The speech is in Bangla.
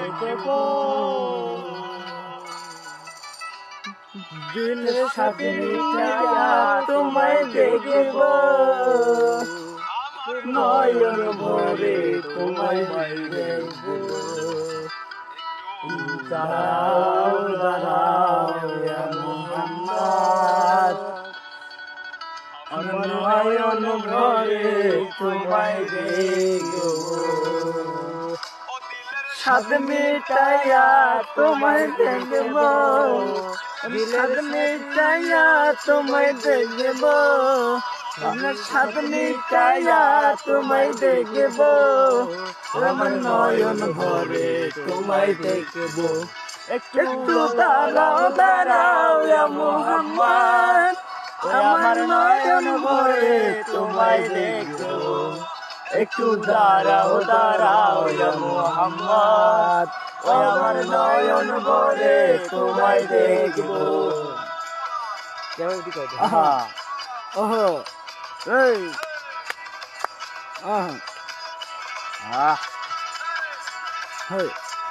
দেখব দিলের সাথে মিঠাইয়া তোমায় দেখব নয়ন ভরে তোমায় দেখব দাঁড়াও দাঁড়াও ইয়া মুহাম্মদ আমার নয়ন ভরে তোমায় দেখব সাদ মিটাইয়া তোমায় দেখব সাদ মিটাইয়া তোমায় দেখব আমার সাদ মিটাইয়া তোমায় দেখব আমার নয়ন ভরে তোমায় দেখব একটু দাঁড়াও দাঁড়াও ইয়া মুহাম্মদ আমার নয়ন ভরে তোমায় দেখব একটু দাঁড়াও দাঁড়াও ইয়া মুহাম্মদ আমার নয়ন ভরে তোমায় দেখব আহা ওহো এই আহা আহ